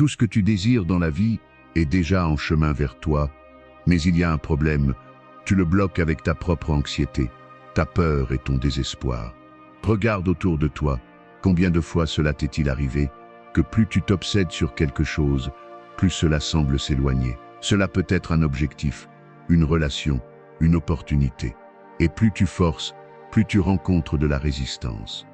Tout ce que tu désires dans la vie est déjà en chemin vers toi, mais il y a un problème. Tu le bloques avec ta propre anxiété, ta peur et ton désespoir. Regarde autour de toi. Combien de fois cela t'est-il arrivé que plus tu t'obsèdes sur quelque chose, plus cela semble s'éloigner. Cela peut être un objectif, une relation, une opportunité. Et plus tu forces, plus tu rencontres de la résistance.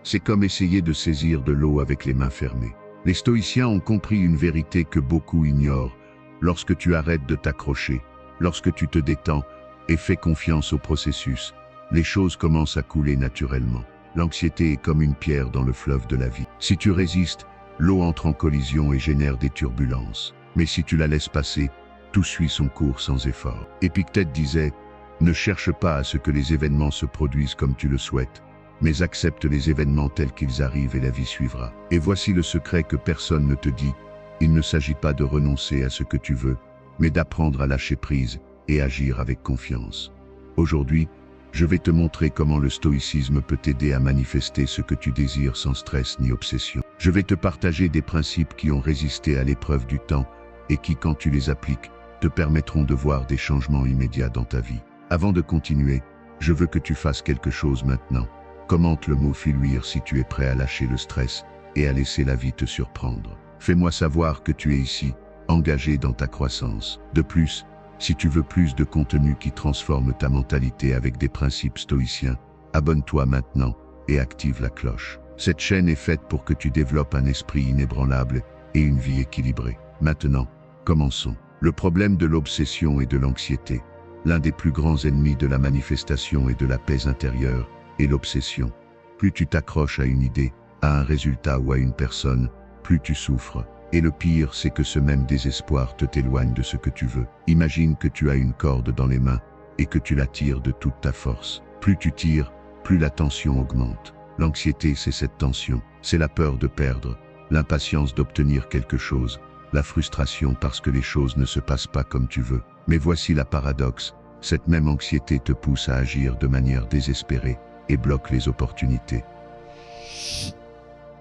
C'est comme essayer de saisir de l'eau avec les mains fermées. Les stoïciens ont compris une vérité que beaucoup ignorent. Lorsque tu arrêtes de t'accrocher, lorsque tu te détends et fais confiance au processus, les choses commencent à couler naturellement. L'anxiété est comme une pierre dans le fleuve de la vie. Si tu résistes, l'eau entre en collision et génère des turbulences. Mais si tu la laisses passer, tout suit son cours sans effort. Épictète disait « Ne cherche pas à ce que les événements se produisent comme tu le souhaites, mais accepte les événements tels qu'ils arrivent et la vie suivra. » Et voici le secret que personne ne te dit. Il ne s'agit pas de renoncer à ce que tu veux, mais d'apprendre à lâcher prise et agir avec confiance. Aujourd'hui, je vais te montrer comment le stoïcisme peut t'aider à manifester ce que tu désires sans stress ni obsession. Je vais te partager des principes qui ont résisté à l'épreuve du temps et qui, quand tu les appliques, te permettront de voir des changements immédiats dans ta vie. Avant de continuer, je veux que tu fasses quelque chose maintenant. Commente le mot Filuire si tu es prêt à lâcher le stress et à laisser la vie te surprendre. Fais-moi savoir que tu es ici, engagé dans ta croissance. De plus, si tu veux plus de contenu qui transforme ta mentalité avec des principes stoïciens, abonne-toi maintenant et active la cloche. Cette chaîne est faite pour que tu développes un esprit inébranlable et une vie équilibrée. Maintenant, commençons. Le problème de l'obsession et de l'anxiété. L'un des plus grands ennemis de la manifestation et de la paix intérieure est l'obsession. Plus tu t'accroches à une idée, à un résultat ou à une personne, plus tu souffres. Et le pire, c'est que ce même désespoir te t'éloigne de ce que tu veux. Imagine que tu as une corde dans les mains et que tu la tires de toute ta force. Plus tu tires, plus la tension augmente. L'anxiété, c'est cette tension. C'est la peur de perdre, l'impatience d'obtenir quelque chose, la frustration parce que les choses ne se passent pas comme tu veux. Mais voici la paradoxe. Cette même anxiété te pousse à agir de manière désespérée et bloque les opportunités.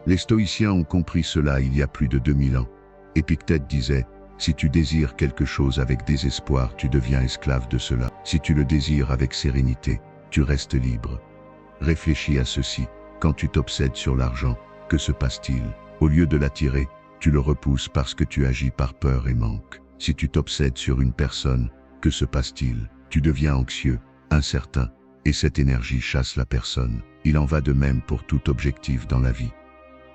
Les stoïciens ont compris cela il y a plus de 2000 ans. Épictète disait « Si tu désires quelque chose avec désespoir, tu deviens esclave de cela. Si tu le désires avec sérénité, tu restes libre. » Réfléchis à ceci. Quand tu t'obsèdes sur l'argent, que se passe-t-il? Au lieu de l'attirer, tu le repousses parce que tu agis par peur et manque. Si tu t'obsèdes sur une personne, que se passe-t-il? Tu deviens anxieux, incertain, et cette énergie chasse la personne. Il en va de même pour tout objectif dans la vie.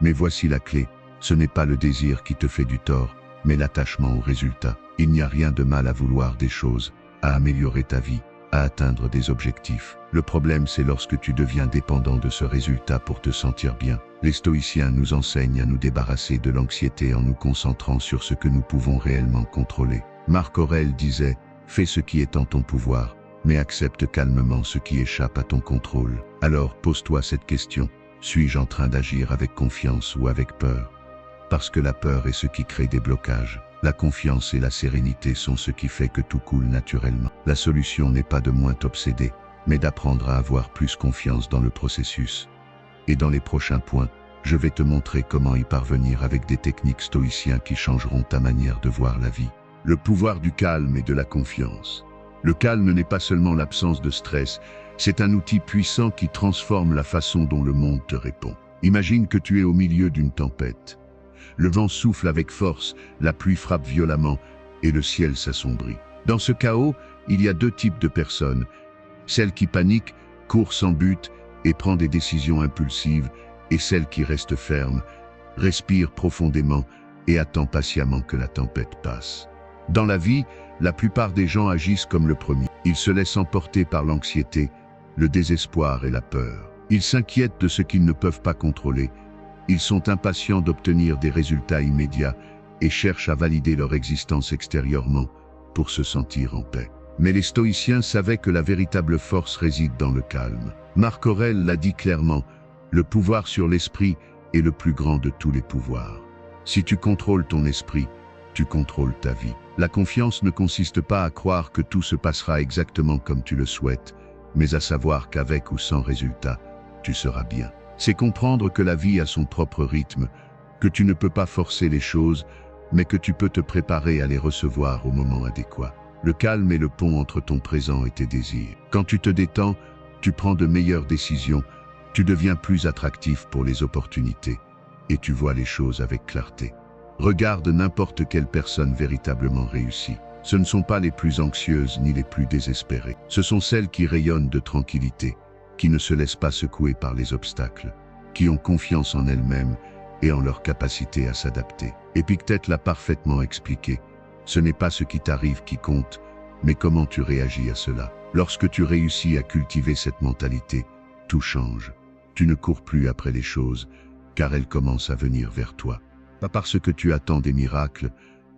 Mais voici la clé, ce n'est pas le désir qui te fait du tort, mais l'attachement au résultat. Il n'y a rien de mal à vouloir des choses, à améliorer ta vie, à atteindre des objectifs. Le problème, c'est lorsque tu deviens dépendant de ce résultat pour te sentir bien. Les stoïciens nous enseignent à nous débarrasser de l'anxiété en nous concentrant sur ce que nous pouvons réellement contrôler. Marc Aurèle disait « Fais ce qui est en ton pouvoir, mais accepte calmement ce qui échappe à ton contrôle. » Alors pose-toi cette question. Suis-je en train d'agir avec confiance ou avec peur? Parce que la peur est ce qui crée des blocages. La confiance et la sérénité sont ce qui fait que tout coule naturellement. La solution n'est pas de moins t'obséder, mais d'apprendre à avoir plus confiance dans le processus. Et dans les prochains points, je vais te montrer comment y parvenir avec des techniques stoïciennes qui changeront ta manière de voir la vie. Le pouvoir du calme et de la confiance. Le calme n'est pas seulement l'absence de stress, c'est un outil puissant qui transforme la façon dont le monde te répond. Imagine que tu es au milieu d'une tempête. Le vent souffle avec force, la pluie frappe violemment et le ciel s'assombrit. Dans ce chaos, il y a deux types de personnes. Celle qui panique, court sans but et prend des décisions impulsives, et celle qui reste ferme, respire profondément et attend patiemment que la tempête passe. Dans la vie, la plupart des gens agissent comme le premier. Ils se laissent emporter par l'anxiété, le désespoir et la peur. Ils s'inquiètent de ce qu'ils ne peuvent pas contrôler. Ils sont impatients d'obtenir des résultats immédiats et cherchent à valider leur existence extérieurement pour se sentir en paix. Mais les stoïciens savaient que la véritable force réside dans le calme. Marc Aurèle l'a dit clairement, le pouvoir sur l'esprit est le plus grand de tous les pouvoirs. Si tu contrôles ton esprit, tu contrôles ta vie. La confiance ne consiste pas à croire que tout se passera exactement comme tu le souhaites, mais à savoir qu'avec ou sans résultat, tu seras bien. C'est comprendre que la vie a son propre rythme, que tu ne peux pas forcer les choses, mais que tu peux te préparer à les recevoir au moment adéquat. Le calme est le pont entre ton présent et tes désirs. Quand tu te détends, tu prends de meilleures décisions, tu deviens plus attractif pour les opportunités, et tu vois les choses avec clarté. Regarde n'importe quelle personne véritablement réussie. Ce ne sont pas les plus anxieuses ni les plus désespérées. Ce sont celles qui rayonnent de tranquillité, qui ne se laissent pas secouer par les obstacles, qui ont confiance en elles-mêmes et en leur capacité à s'adapter. Épictète l'a parfaitement expliqué. Ce n'est pas ce qui t'arrive qui compte, mais comment tu réagis à cela. Lorsque tu réussis à cultiver cette mentalité, tout change. Tu ne cours plus après les choses, car elles commencent à venir vers toi. Pas parce que tu attends des miracles,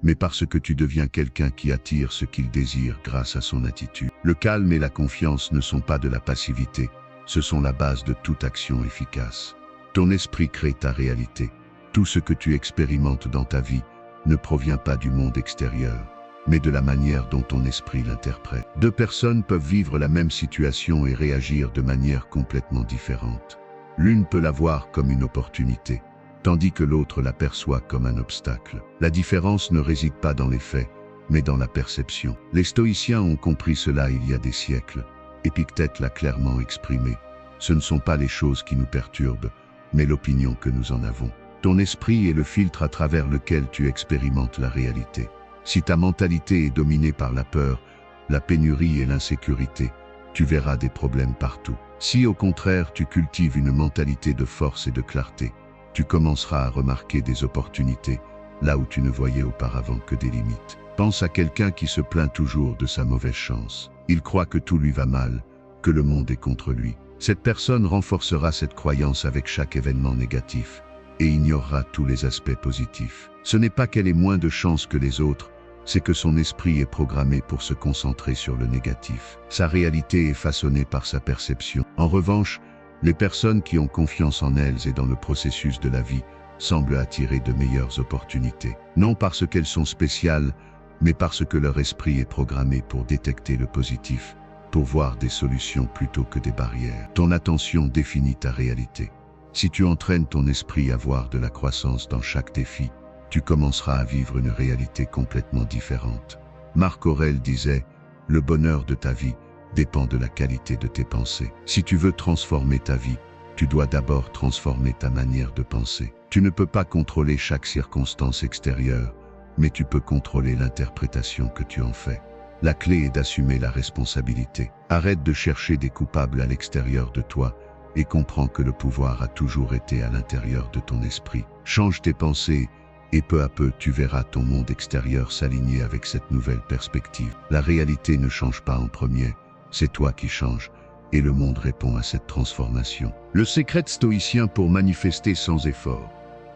mais parce que tu deviens quelqu'un qui attire ce qu'il désire grâce à son attitude. Le calme et la confiance ne sont pas de la passivité, ce sont la base de toute action efficace. Ton esprit crée ta réalité. Tout ce que tu expérimentes dans ta vie ne provient pas du monde extérieur, mais de la manière dont ton esprit l'interprète. Deux personnes peuvent vivre la même situation et réagir de manière complètement différente. L'une peut la voir comme une opportunité, tandis que l'autre la perçoit comme un obstacle. La différence ne réside pas dans les faits, mais dans la perception. Les stoïciens ont compris cela il y a des siècles. Épictète l'a clairement exprimé. Ce ne sont pas les choses qui nous perturbent, mais l'opinion que nous en avons. Ton esprit est le filtre à travers lequel tu expérimentes la réalité. Si ta mentalité est dominée par la peur, la pénurie et l'insécurité, tu verras des problèmes partout. Si au contraire tu cultives une mentalité de force et de clarté, tu commenceras à remarquer des opportunités, là où tu ne voyais auparavant que des limites. Pense à quelqu'un qui se plaint toujours de sa mauvaise chance. Il croit que tout lui va mal, que le monde est contre lui. Cette personne renforcera cette croyance avec chaque événement négatif et ignorera tous les aspects positifs. Ce n'est pas qu'elle ait moins de chance que les autres, c'est que son esprit est programmé pour se concentrer sur le négatif. Sa réalité est façonnée par sa perception. En revanche, les personnes qui ont confiance en elles et dans le processus de la vie semblent attirer de meilleures opportunités. Non parce qu'elles sont spéciales, mais parce que leur esprit est programmé pour détecter le positif, pour voir des solutions plutôt que des barrières. Ton attention définit ta réalité. Si tu entraînes ton esprit à voir de la croissance dans chaque défi, tu commenceras à vivre une réalité complètement différente. Marc Aurèle disait « Le bonheur de ta vie dépend de la qualité de tes pensées. Si tu veux transformer ta vie, tu dois d'abord transformer ta manière de penser. Tu ne peux pas contrôler chaque circonstance extérieure, mais tu peux contrôler l'interprétation que tu en fais. La clé est d'assumer la responsabilité. Arrête de chercher des coupables à l'extérieur de toi et comprends que le pouvoir a toujours été à l'intérieur de ton esprit. Change tes pensées et peu à peu tu verras ton monde extérieur s'aligner avec cette nouvelle perspective. La réalité ne change pas en premier, c'est toi qui changes et le monde répond à cette transformation. Le secret stoïcien pour manifester sans effort.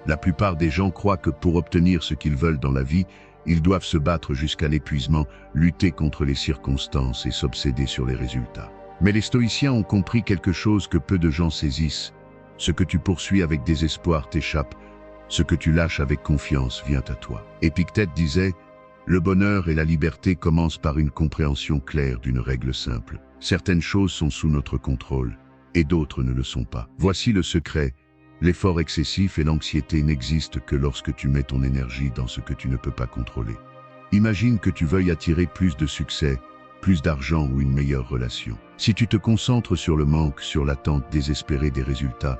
La plupart des gens croient que pour obtenir ce qu'ils veulent dans la vie, ils doivent se battre jusqu'à l'épuisement, lutter contre les circonstances et s'obséder sur les résultats. Mais les stoïciens ont compris quelque chose que peu de gens saisissent. Ce que tu poursuis avec désespoir t'échappe, ce que tu lâches avec confiance vient à toi. Épictète disait « Le bonheur et la liberté commencent par une compréhension claire d'une règle simple. Certaines choses sont sous notre contrôle, et d'autres ne le sont pas. Voici le secret. L'effort excessif et l'anxiété n'existent que lorsque tu mets ton énergie dans ce que tu ne peux pas contrôler. Imagine que tu veuilles attirer plus de succès, plus d'argent ou une meilleure relation. Si tu te concentres sur le manque, sur l'attente désespérée des résultats,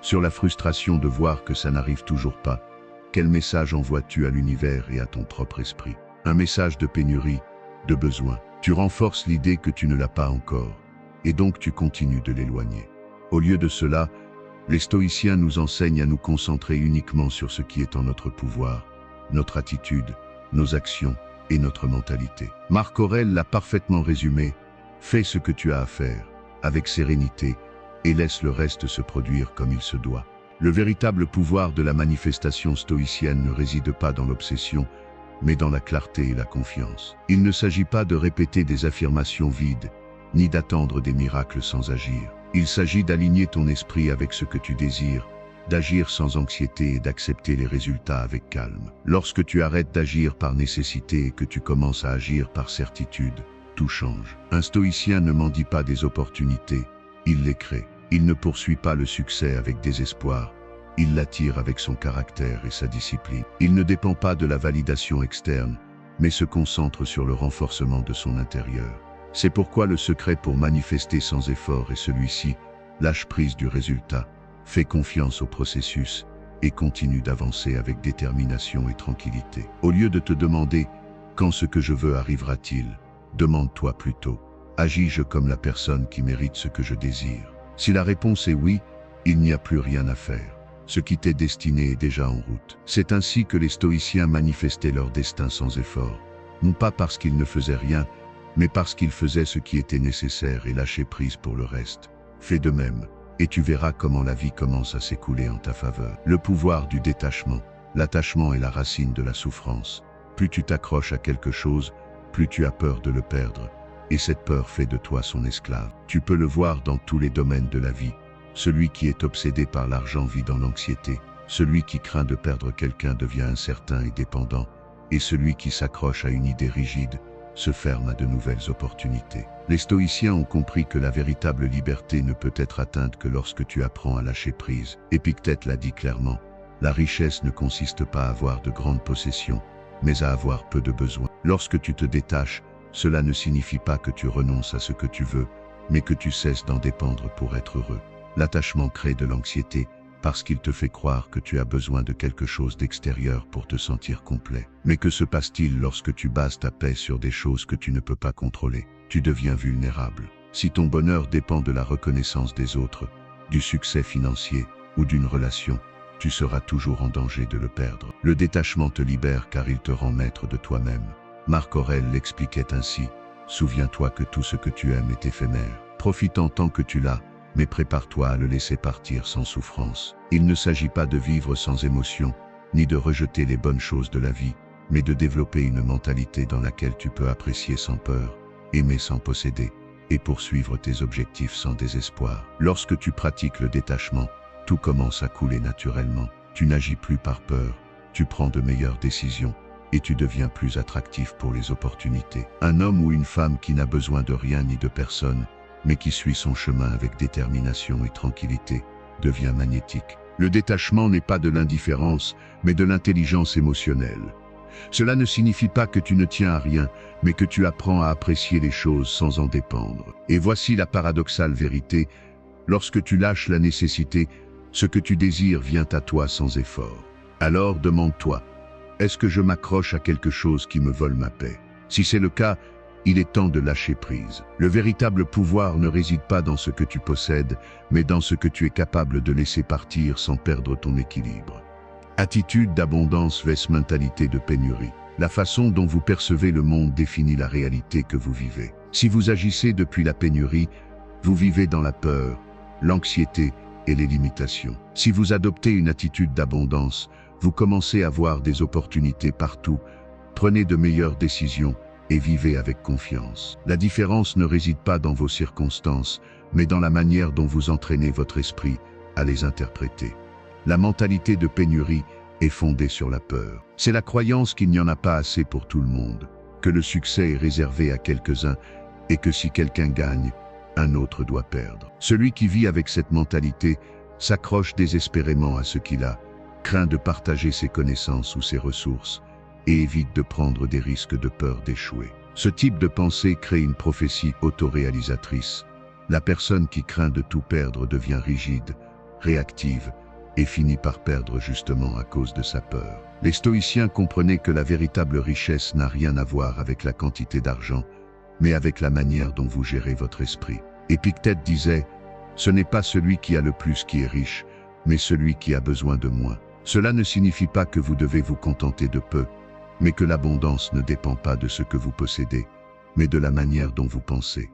sur la frustration de voir que ça n'arrive toujours pas, quel message envoies-tu à l'univers et à ton propre esprit? Un message de pénurie, de besoin. Tu renforces l'idée que tu ne l'as pas encore, et donc tu continues de l'éloigner. Au lieu de cela, les stoïciens nous enseignent à nous concentrer uniquement sur ce qui est en notre pouvoir, notre attitude, nos actions et notre mentalité. Marc Aurèle l'a parfaitement résumé. Fais ce que tu as à faire, avec sérénité, et laisse le reste se produire comme il se doit. Le véritable pouvoir de la manifestation stoïcienne ne réside pas dans l'obsession, mais dans la clarté et la confiance. Il ne s'agit pas de répéter des affirmations vides, ni d'attendre des miracles sans agir. Il s'agit d'aligner ton esprit avec ce que tu désires, d'agir sans anxiété et d'accepter les résultats avec calme. Lorsque tu arrêtes d'agir par nécessité et que tu commences à agir par certitude, tout change. Un stoïcien ne mendie pas des opportunités, il les crée. Il ne poursuit pas le succès avec désespoir, il l'attire avec son caractère et sa discipline. Il ne dépend pas de la validation externe, mais se concentre sur le renforcement de son intérieur. C'est pourquoi le secret pour manifester sans effort est celui-ci: lâche prise du résultat, fais confiance au processus et continue d'avancer avec détermination et tranquillité. Au lieu de te demander « quand ce que je veux arrivera-t-il ?», demande-toi plutôt « agis-je comme la personne qui mérite ce que je désire ?» Si la réponse est oui, il n'y a plus rien à faire. Ce qui t'est destiné est déjà en route. C'est ainsi que les stoïciens manifestaient leur destin sans effort, non pas parce qu'ils ne faisaient rien, mais parce qu'ils faisaient ce qui était nécessaire et lâchaient prise pour le reste. Fais de même, et tu verras comment la vie commence à s'écouler en ta faveur. Le pouvoir du détachement. L'attachement est la racine de la souffrance. Plus tu t'accroches à quelque chose, plus tu as peur de le perdre, et cette peur fait de toi son esclave. Tu peux le voir dans tous les domaines de la vie. Celui qui est obsédé par l'argent vit dans l'anxiété, celui qui craint de perdre quelqu'un devient incertain et dépendant, et celui qui s'accroche à une idée rigide se ferme à de nouvelles opportunités. Les stoïciens ont compris que la véritable liberté ne peut être atteinte que lorsque tu apprends à lâcher prise. Épictète l'a dit clairement, la richesse ne consiste pas à avoir de grandes possessions, mais à avoir peu de besoins. Lorsque tu te détaches, cela ne signifie pas que tu renonces à ce que tu veux, mais que tu cesses d'en dépendre pour être heureux. L'attachement crée de l'anxiété parce qu'il te fait croire que tu as besoin de quelque chose d'extérieur pour te sentir complet. Mais que se passe-t-il lorsque tu bases ta paix sur des choses que tu ne peux pas contrôler? Tu deviens vulnérable. Si ton bonheur dépend de la reconnaissance des autres, du succès financier ou d'une relation, tu seras toujours en danger de le perdre. Le détachement te libère car il te rend maître de toi-même. Marc Aurèle l'expliquait ainsi: souviens-toi que tout ce que tu aimes est éphémère. Profite en tant que tu l'as, mais prépare-toi à le laisser partir sans souffrance. Il ne s'agit pas de vivre sans émotion, ni de rejeter les bonnes choses de la vie, mais de développer une mentalité dans laquelle tu peux apprécier sans peur, aimer sans posséder, et poursuivre tes objectifs sans désespoir. Lorsque tu pratiques le détachement, tout commence à couler naturellement. Tu n'agis plus par peur, tu prends de meilleures décisions, et tu deviens plus attractif pour les opportunités. Un homme ou une femme qui n'a besoin de rien ni de personne, mais qui suit son chemin avec détermination et tranquillité, devient magnétique. Le détachement n'est pas de l'indifférence, mais de l'intelligence émotionnelle. Cela ne signifie pas que tu ne tiens à rien, mais que tu apprends à apprécier les choses sans en dépendre. Et voici la paradoxale vérité: lorsque tu lâches la nécessité, ce que tu désires vient à toi sans effort. Alors demande-toi: est-ce que je m'accroche à quelque chose qui me vole ma paix? Si c'est le cas, il est temps de lâcher prise. Le véritable pouvoir ne réside pas dans ce que tu possèdes, mais dans ce que tu es capable de laisser partir sans perdre ton équilibre. Attitude d'abondance vs mentalité de pénurie. La façon dont vous percevez le monde définit la réalité que vous vivez. Si vous agissez depuis la pénurie, vous vivez dans la peur, l'anxiété et les limitations. Si vous adoptez une attitude d'abondance, vous commencez à voir des opportunités partout, prenez de meilleures décisions, et vivez avec confiance. La différence ne réside pas dans vos circonstances, mais dans la manière dont vous entraînez votre esprit à les interpréter. La mentalité de pénurie est fondée sur la peur. C'est la croyance qu'il n'y en a pas assez pour tout le monde, que le succès est réservé à quelques-uns et que si quelqu'un gagne, un autre doit perdre. Celui qui vit avec cette mentalité s'accroche désespérément à ce qu'il a, craint de partager ses connaissances ou ses ressources, et évite de prendre des risques de peur d'échouer. Ce type de pensée crée une prophétie autoréalisatrice. La personne qui craint de tout perdre devient rigide, réactive, et finit par perdre justement à cause de sa peur. Les stoïciens comprenaient que la véritable richesse n'a rien à voir avec la quantité d'argent, mais avec la manière dont vous gérez votre esprit. Épictète disait: ce n'est pas celui qui a le plus qui est riche, mais celui qui a besoin de moins. Cela ne signifie pas que vous devez vous contenter de peu, mais que l'abondance ne dépend pas de ce que vous possédez, mais de la manière dont vous pensez.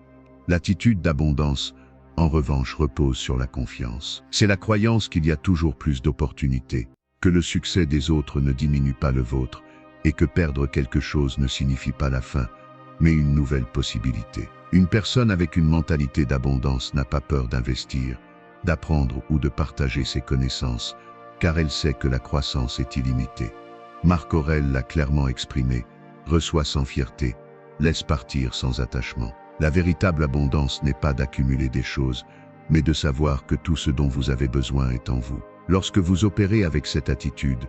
L'attitude d'abondance, en revanche, repose sur la confiance. C'est la croyance qu'il y a toujours plus d'opportunités, que le succès des autres ne diminue pas le vôtre, et que perdre quelque chose ne signifie pas la fin, mais une nouvelle possibilité. Une personne avec une mentalité d'abondance n'a pas peur d'investir, d'apprendre ou de partager ses connaissances, car elle sait que la croissance est illimitée. Marc Aurèle l'a clairement exprimé: reçois sans fierté, laisse partir sans attachement. La véritable abondance n'est pas d'accumuler des choses, mais de savoir que tout ce dont vous avez besoin est en vous. Lorsque vous opérez avec cette attitude,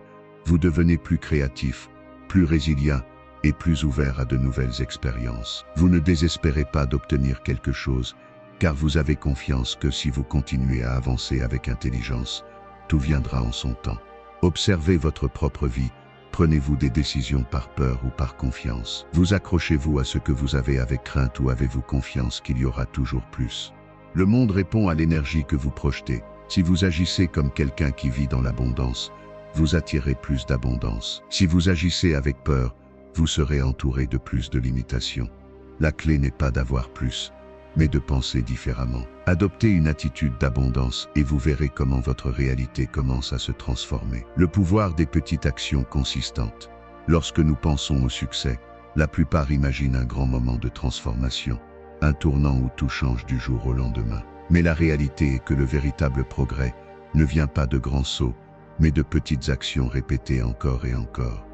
vous devenez plus créatif, plus résilient et plus ouvert à de nouvelles expériences. Vous ne désespérez pas d'obtenir quelque chose, car vous avez confiance que si vous continuez à avancer avec intelligence, tout viendra en son temps. Observez votre propre vie. Prenez-vous des décisions par peur ou par confiance? Vous accrochez-vous à ce que vous avez avec crainte ou avez-vous confiance qu'il y aura toujours plus? Le monde répond à l'énergie que vous projetez. Si vous agissez comme quelqu'un qui vit dans l'abondance, vous attirez plus d'abondance. Si vous agissez avec peur, vous serez entouré de plus de limitations. La clé n'est pas d'avoir plus, mais de penser différemment. Adoptez une attitude d'abondance et vous verrez comment votre réalité commence à se transformer. Le pouvoir des petites actions consistantes. Lorsque nous pensons au succès, la plupart imaginent un grand moment de transformation, un tournant où tout change du jour au lendemain. Mais la réalité est que le véritable progrès ne vient pas de grands sauts, mais de petites actions répétées encore et encore.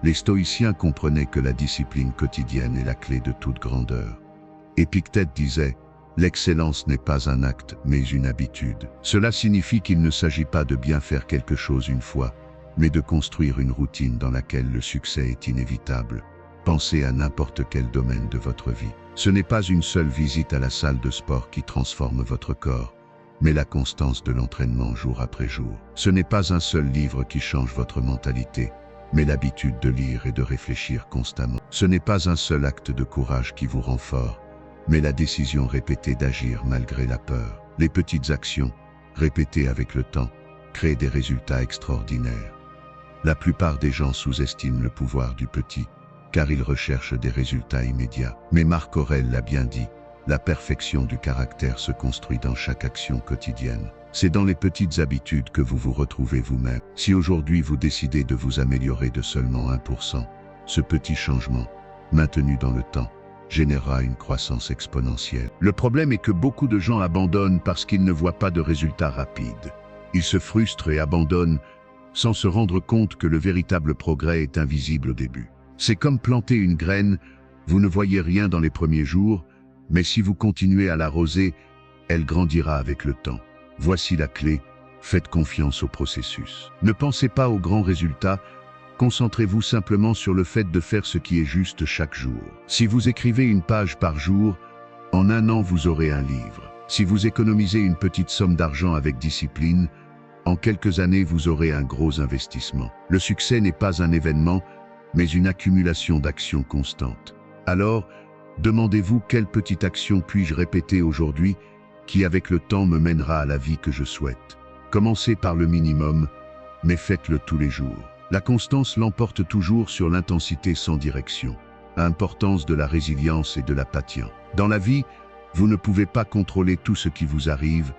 Les stoïciens comprenaient que la discipline quotidienne est la clé de toute grandeur. Épictète disait « L'excellence n'est pas un acte, mais une habitude ». Cela signifie qu'il ne s'agit pas de bien faire quelque chose une fois, mais de construire une routine dans laquelle le succès est inévitable. Pensez à n'importe quel domaine de votre vie. Ce n'est pas une seule visite à la salle de sport qui transforme votre corps, mais la constance de l'entraînement jour après jour. Ce n'est pas un seul livre qui change votre mentalité, mais l'habitude de lire et de réfléchir constamment. Ce n'est pas un seul acte de courage qui vous rend fort, mais la décision répétée d'agir malgré la peur. Les petites actions, répétées avec le temps, créent des résultats extraordinaires. La plupart des gens sous-estiment le pouvoir du petit, car ils recherchent des résultats immédiats. Mais Marc Aurèle l'a bien dit, la perfection du caractère se construit dans chaque action quotidienne. C'est dans les petites habitudes que vous vous retrouvez vous-même. Si aujourd'hui vous décidez de vous améliorer de seulement 1%, ce petit changement, maintenu dans le temps, générera une croissance exponentielle. Le problème est que beaucoup de gens abandonnent parce qu'ils ne voient pas de résultats rapides. Ils se frustrent et abandonnent sans se rendre compte que le véritable progrès est invisible au début. C'est comme planter une graine, vous ne voyez rien dans les premiers jours, mais si vous continuez à l'arroser, elle grandira avec le temps. Voici la clé, faites confiance au processus. Ne pensez pas aux grands résultats, concentrez-vous simplement sur le fait de faire ce qui est juste chaque jour. Si vous écrivez une page par jour, en 1 an vous aurez un livre. Si vous économisez une petite somme d'argent avec discipline, en quelques années vous aurez un gros investissement. Le succès n'est pas un événement, mais une accumulation d'actions constantes. Alors, demandez-vous quelle petite action puis-je répéter aujourd'hui qui avec le temps me mènera à la vie que je souhaite. Commencez par le minimum, mais faites-le tous les jours. La constance l'emporte toujours sur l'intensité sans direction. Importance de la résilience et de la patience. Dans la vie, vous ne pouvez pas contrôler tout ce qui vous arrive,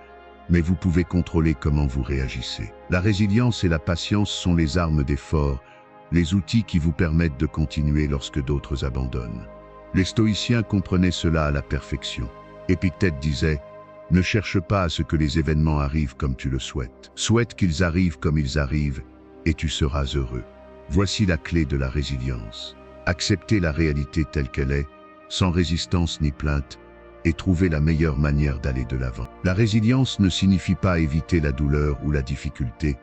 mais vous pouvez contrôler comment vous réagissez. La résilience et la patience sont les armes des forts, les outils qui vous permettent de continuer lorsque d'autres abandonnent. Les stoïciens comprenaient cela à la perfection. Épictète disait « Ne cherche pas à ce que les événements arrivent comme tu le souhaites. Souhaite qu'ils arrivent comme ils arrivent, et tu seras heureux. » Voici la clé de la résilience. Accepter la réalité telle qu'elle est, sans résistance ni plainte, et trouver la meilleure manière d'aller de l'avant. La résilience ne signifie pas éviter la douleur ou la difficulté,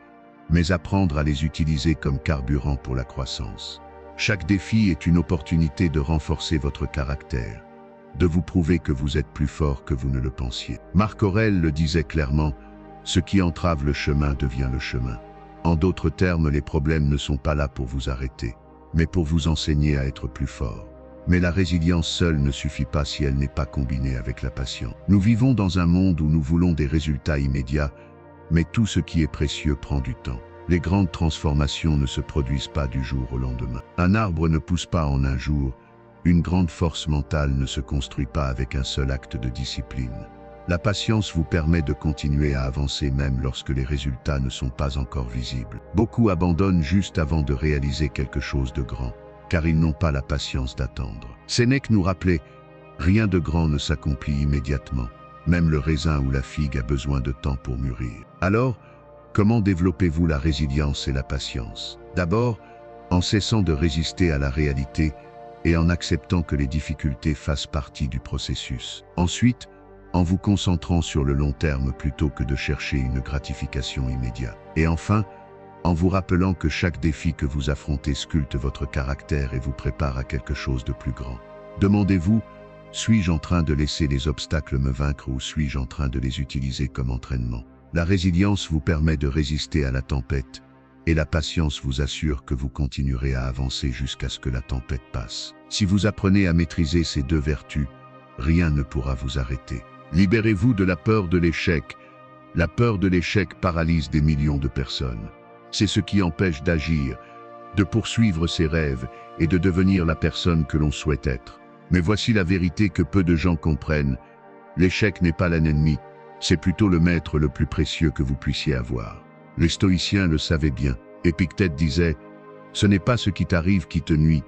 mais apprendre à les utiliser comme carburant pour la croissance. Chaque défi est une opportunité de renforcer votre caractère, de vous prouver que vous êtes plus fort que vous ne le pensiez. Marc Aurèle le disait clairement, « Ce qui entrave le chemin devient le chemin ». En d'autres termes, les problèmes ne sont pas là pour vous arrêter, mais pour vous enseigner à être plus fort. Mais la résilience seule ne suffit pas si elle n'est pas combinée avec la patience. Nous vivons dans un monde où nous voulons des résultats immédiats, mais tout ce qui est précieux prend du temps. Les grandes transformations ne se produisent pas du jour au lendemain. Un arbre ne pousse pas en un jour. Une grande force mentale ne se construit pas avec un seul acte de discipline. La patience vous permet de continuer à avancer même lorsque les résultats ne sont pas encore visibles. Beaucoup abandonnent juste avant de réaliser quelque chose de grand, car ils n'ont pas la patience d'attendre. Sénèque nous rappelait « Rien de grand ne s'accomplit immédiatement. Même le raisin ou la figue a besoin de temps pour mûrir. » Alors, comment développez-vous la résilience et la patience? D'abord, en cessant de résister à la réalité et en acceptant que les difficultés fassent partie du processus. Ensuite, en vous concentrant sur le long terme plutôt que de chercher une gratification immédiate. Et enfin, en vous rappelant que chaque défi que vous affrontez sculpte votre caractère et vous prépare à quelque chose de plus grand. Demandez-vous, suis-je en train de laisser les obstacles me vaincre ou suis-je en train de les utiliser comme entraînement? La résilience vous permet de résister à la tempête, et la patience vous assure que vous continuerez à avancer jusqu'à ce que la tempête passe. Si vous apprenez à maîtriser ces deux vertus, rien ne pourra vous arrêter. Libérez-vous de la peur de l'échec. La peur de l'échec paralyse des millions de personnes. C'est ce qui empêche d'agir, de poursuivre ses rêves et de devenir la personne que l'on souhaite être. Mais voici la vérité que peu de gens comprennent. L'échec n'est pas l'ennemi, c'est plutôt le maître le plus précieux que vous puissiez avoir. Les stoïciens le savaient bien. Épictète disait « Ce n'est pas ce qui t'arrive qui te nuit,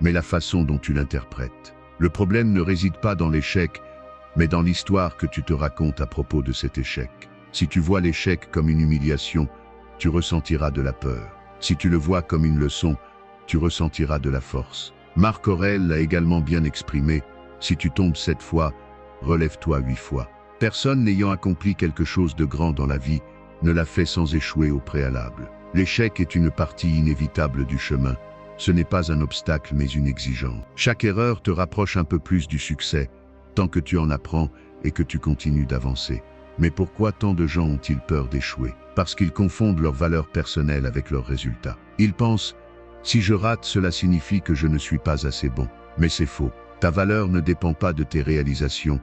mais la façon dont tu l'interprètes. Le problème ne réside pas dans l'échec, mais dans l'histoire que tu te racontes à propos de cet échec. Si tu vois l'échec comme une humiliation, tu ressentiras de la peur. Si tu le vois comme une leçon, tu ressentiras de la force. » Marc Aurèle l'a également bien exprimé, « Si tu tombes 7 fois, relève-toi 8 fois. » Personne n'ayant accompli quelque chose de grand dans la vie ne l'a fait sans échouer au préalable. L'échec est une partie inévitable du chemin. Ce n'est pas un obstacle mais une exigence. Chaque erreur te rapproche un peu plus du succès, tant que tu en apprends et que tu continues d'avancer. Mais pourquoi tant de gens ont-ils peur d'échouer? Parce qu'ils confondent leurs valeurs personnelles avec leurs résultats. Ils pensent « si je rate, cela signifie que je ne suis pas assez bon ». Mais c'est faux. Ta valeur ne dépend pas de tes réalisations,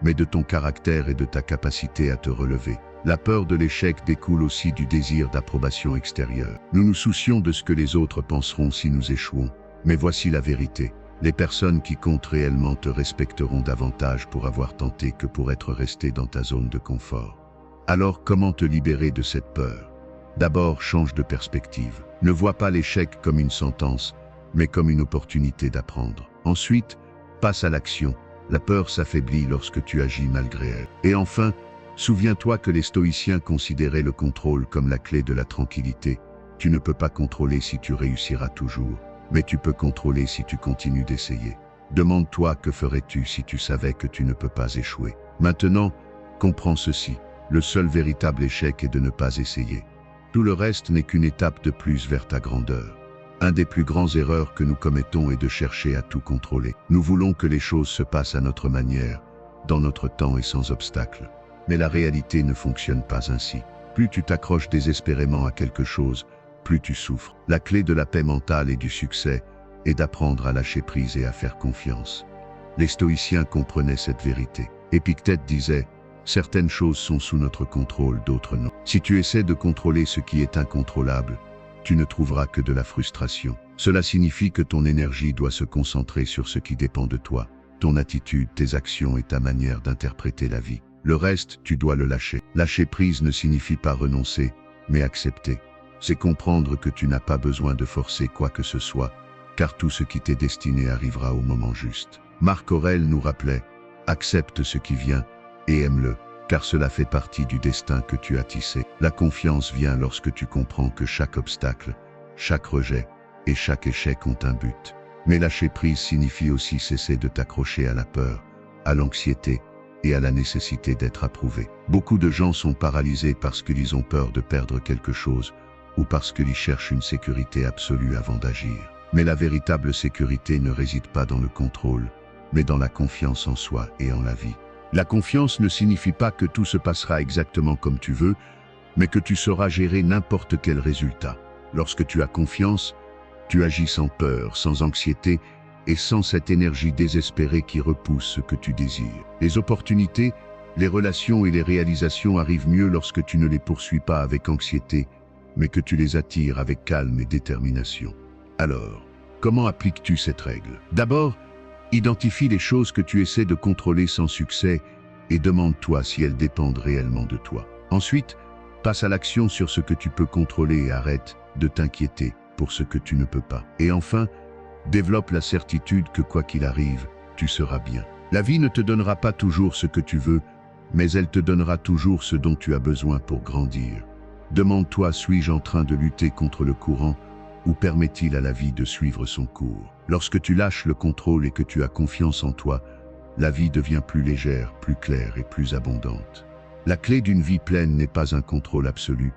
mais de ton caractère et de ta capacité à te relever. La peur de l'échec découle aussi du désir d'approbation extérieure. Nous nous soucions de ce que les autres penseront si nous échouons. Mais voici la vérité. Les personnes qui comptent réellement te respecteront davantage pour avoir tenté que pour être resté dans ta zone de confort. Alors comment te libérer de cette peur? D'abord, change de perspective. Ne vois pas l'échec comme une sentence, mais comme une opportunité d'apprendre. Ensuite, passe à l'action. La peur s'affaiblit lorsque tu agis malgré elle. Et enfin, souviens-toi que les stoïciens considéraient le contrôle comme la clé de la tranquillité. Tu ne peux pas contrôler si tu réussiras toujours, mais tu peux contrôler si tu continues d'essayer. Demande-toi que ferais-tu si tu savais que tu ne peux pas échouer. Maintenant, comprends ceci. Le seul véritable échec est de ne pas essayer. Tout le reste n'est qu'une étape de plus vers ta grandeur. Un des plus grands erreurs que nous commettons est de chercher à tout contrôler. Nous voulons que les choses se passent à notre manière, dans notre temps et sans obstacle. Mais la réalité ne fonctionne pas ainsi. Plus tu t'accroches désespérément à quelque chose, plus tu souffres. La clé de la paix mentale et du succès est d'apprendre à lâcher prise et à faire confiance. Les stoïciens comprenaient cette vérité. Épictète disait « Certaines choses sont sous notre contrôle, d'autres non. Si tu essaies de contrôler ce qui est incontrôlable, tu ne trouveras que de la frustration. Cela signifie que ton énergie doit se concentrer sur ce qui dépend de toi, ton attitude, tes actions et ta manière d'interpréter la vie. Le reste, tu dois le lâcher. Lâcher prise ne signifie pas renoncer, mais accepter. C'est comprendre que tu n'as pas besoin de forcer quoi que ce soit, car tout ce qui t'est destiné arrivera au moment juste. Marc Aurèle nous rappelait « Accepte ce qui vient et aime-le, car cela fait partie du destin que tu as tissé. » La confiance vient lorsque tu comprends que chaque obstacle, chaque rejet et chaque échec ont un but. Mais lâcher prise signifie aussi cesser de t'accrocher à la peur, à l'anxiété et à la nécessité d'être approuvé. Beaucoup de gens sont paralysés parce qu'ils ont peur de perdre quelque chose ou parce qu'ils cherchent une sécurité absolue avant d'agir. Mais la véritable sécurité ne réside pas dans le contrôle, mais dans la confiance en soi et en la vie. La confiance ne signifie pas que tout se passera exactement comme tu veux, mais que tu sauras gérer n'importe quel résultat. Lorsque tu as confiance, tu agis sans peur, sans anxiété et sans cette énergie désespérée qui repousse ce que tu désires. Les opportunités, les relations et les réalisations arrivent mieux lorsque tu ne les poursuis pas avec anxiété, mais que tu les attires avec calme et détermination. Alors, comment appliques-tu cette règle? D'abord, identifie les choses que tu essaies de contrôler sans succès et demande-toi si elles dépendent réellement de toi. Ensuite, passe à l'action sur ce que tu peux contrôler et arrête de t'inquiéter pour ce que tu ne peux pas. Et enfin, développe la certitude que quoi qu'il arrive, tu seras bien. La vie ne te donnera pas toujours ce que tu veux, mais elle te donnera toujours ce dont tu as besoin pour grandir. Demande-toi, suis-je en train de lutter contre le courant ou permet-il à la vie de suivre son cours? Lorsque tu lâches le contrôle et que tu as confiance en toi, la vie devient plus légère, plus claire et plus abondante. La clé d'une vie pleine n'est pas un contrôle absolu,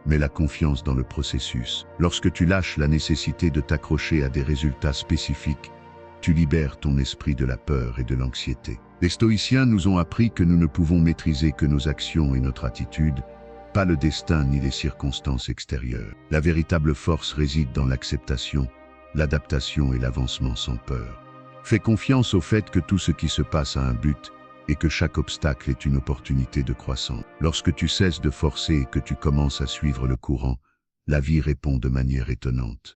mais la confiance dans le processus. Lorsque tu lâches la nécessité de t'accrocher à des résultats spécifiques, tu libères ton esprit de la peur et de l'anxiété. Les stoïciens nous ont appris que nous ne pouvons maîtriser que nos actions et notre attitude, pas le destin ni les circonstances extérieures. La véritable force réside dans l'acceptation, l'adaptation et l'avancement sans peur. Fais confiance au fait que tout ce qui se passe a un but et que chaque obstacle est une opportunité de croissance. Lorsque tu cesses de forcer et que tu commences à suivre le courant, la vie répond de manière étonnante.